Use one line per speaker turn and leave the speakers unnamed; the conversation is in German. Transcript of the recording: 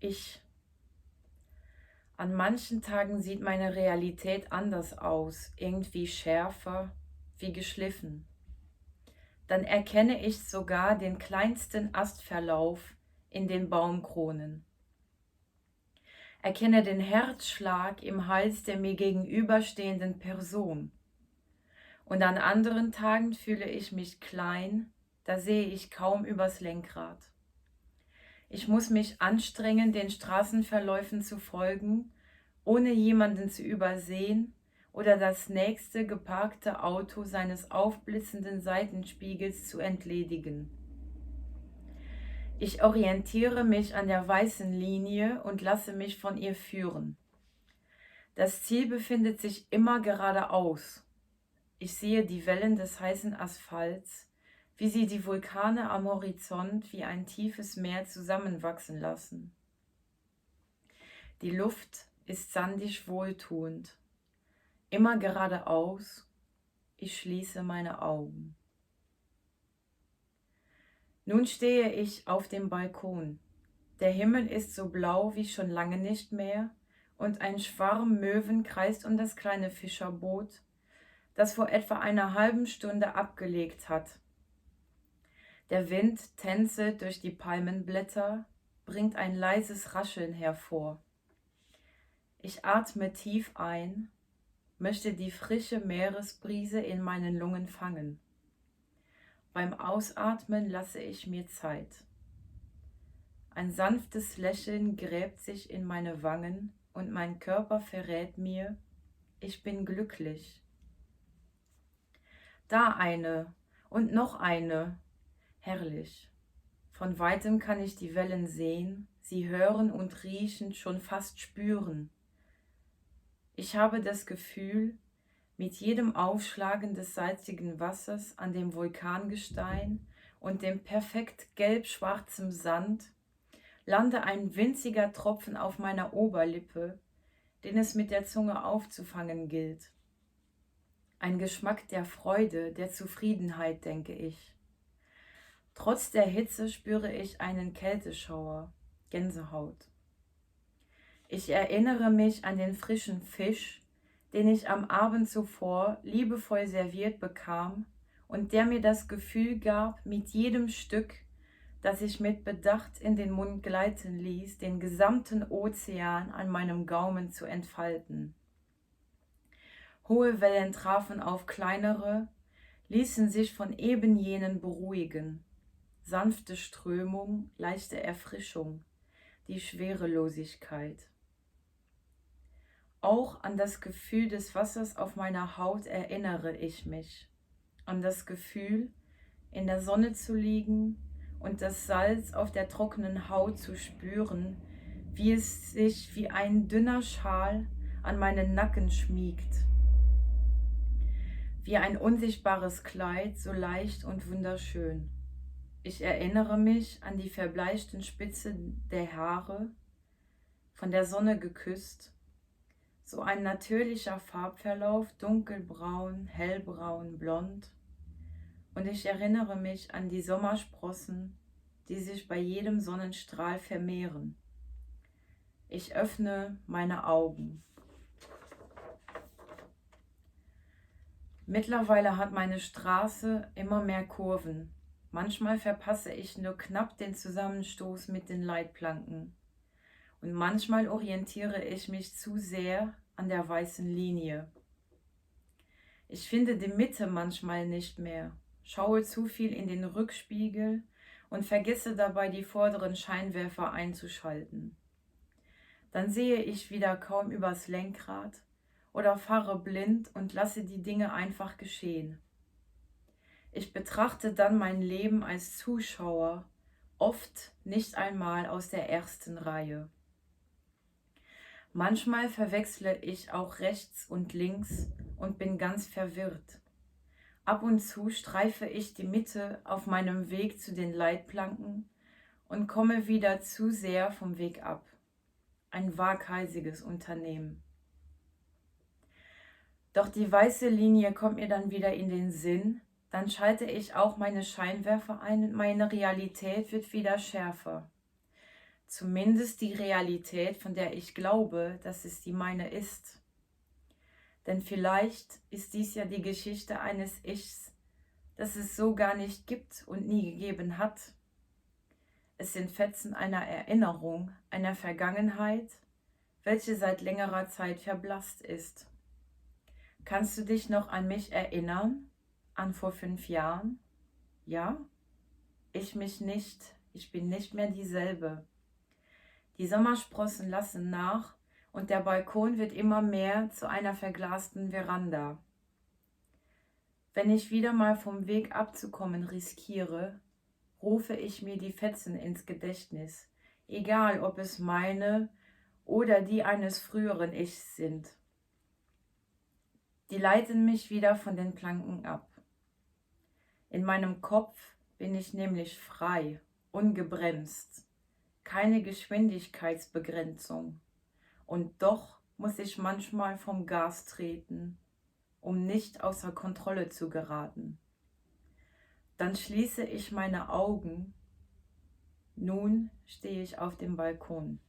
Ich. An manchen Tagen sieht meine Realität anders aus, irgendwie schärfer, wie geschliffen. Dann erkenne ich sogar den kleinsten Astverlauf in den Baumkronen. Erkenne den Herzschlag im Hals der mir gegenüberstehenden Person. Und an anderen Tagen fühle ich mich klein, da sehe ich kaum übers Lenkrad. Ich muss mich anstrengen, den Straßenverläufen zu folgen, ohne jemanden zu übersehen oder das nächste geparkte Auto seines aufblitzenden Seitenspiegels zu entledigen. Ich orientiere mich an der weißen Linie und lasse mich von ihr führen. Das Ziel befindet sich immer geradeaus. Ich sehe die Wellen des heißen Asphalts, wie sie die Vulkane am Horizont wie ein tiefes Meer zusammenwachsen lassen. Die Luft ist sandig wohltuend, immer geradeaus. Ich schließe meine Augen. Nun stehe ich auf dem Balkon. Der Himmel ist so blau wie schon lange nicht mehr und ein Schwarm Möwen kreist um das kleine Fischerboot, das vor etwa einer halben Stunde abgelegt hat. Der Wind tänzelt durch die Palmenblätter, bringt ein leises Rascheln hervor. Ich atme tief ein, möchte die frische Meeresbrise in meinen Lungen fangen. Beim Ausatmen lasse ich mir Zeit. Ein sanftes Lächeln gräbt sich in meine Wangen und mein Körper verrät mir, ich bin glücklich. Da eine und noch eine, herrlich. Von weitem kann ich die Wellen sehen, sie hören und riechen, schon fast spüren. Ich habe das Gefühl, mit jedem Aufschlagen des salzigen Wassers an dem Vulkangestein und dem perfekt gelb-schwarzen Sand lande ein winziger Tropfen auf meiner Oberlippe, den es mit der Zunge aufzufangen gilt. Ein Geschmack der Freude, der Zufriedenheit, denke ich. Trotz der Hitze spüre ich einen Kälteschauer, Gänsehaut. Ich erinnere mich an den frischen Fisch, den ich am Abend zuvor liebevoll serviert bekam und der mir das Gefühl gab, mit jedem Stück, das ich mit Bedacht in den Mund gleiten ließ, den gesamten Ozean an meinem Gaumen zu entfalten. Hohe Wellen trafen auf kleinere, ließen sich von eben jenen beruhigen. Sanfte Strömung, leichte Erfrischung, die Schwerelosigkeit. Auch an das Gefühl des Wassers auf meiner Haut erinnere ich mich. An das Gefühl, in der Sonne zu liegen und das Salz auf der trockenen Haut zu spüren, wie es sich wie ein dünner Schal an meinen Nacken schmiegt. Wie ein unsichtbares Kleid, so leicht und wunderschön. Ich erinnere mich an die verbleichten Spitzen der Haare, von der Sonne geküsst, so ein natürlicher Farbverlauf, dunkelbraun, hellbraun, blond. Und ich erinnere mich an die Sommersprossen, die sich bei jedem Sonnenstrahl vermehren. Ich öffne meine Augen. Mittlerweile hat meine Straße immer mehr Kurven. Manchmal verpasse ich nur knapp den Zusammenstoß mit den Leitplanken. Und manchmal orientiere ich mich zu sehr an der weißen Linie. Ich finde die Mitte manchmal nicht mehr, schaue zu viel in den Rückspiegel und vergesse dabei, die vorderen Scheinwerfer einzuschalten. Dann sehe ich wieder kaum übers Lenkrad oder fahre blind und lasse die Dinge einfach geschehen. Ich betrachte dann mein Leben als Zuschauer, oft nicht einmal aus der ersten Reihe. Manchmal verwechsle ich auch rechts und links und bin ganz verwirrt. Ab und zu streife ich die Mitte auf meinem Weg zu den Leitplanken und komme wieder zu sehr vom Weg ab. Ein waghalsiges Unternehmen. Doch die weiße Linie kommt mir dann wieder in den Sinn, dann schalte ich auch meine Scheinwerfer ein und meine Realität wird wieder schärfer. Zumindest die Realität, von der ich glaube, dass es die meine ist. Denn vielleicht ist dies ja die Geschichte eines Ichs, das es so gar nicht gibt und nie gegeben hat. Es sind Fetzen einer Erinnerung, einer Vergangenheit, welche seit längerer Zeit verblasst ist. Kannst du dich noch an mich erinnern? An vor 5 Jahren? Ja? Ich mich nicht. Ich bin nicht mehr dieselbe. Die Sommersprossen lassen nach und der Balkon wird immer mehr zu einer verglasten Veranda. Wenn ich wieder mal vom Weg abzukommen riskiere, rufe ich mir die Fetzen ins Gedächtnis, egal ob es meine oder die eines früheren Ichs sind. Die leiten mich wieder von den Planken ab. In meinem Kopf bin ich nämlich frei, ungebremst, keine Geschwindigkeitsbegrenzung. Und doch muss ich manchmal vom Gas treten, um nicht außer Kontrolle zu geraten. Dann schließe ich meine Augen. Nun stehe ich auf dem Balkon.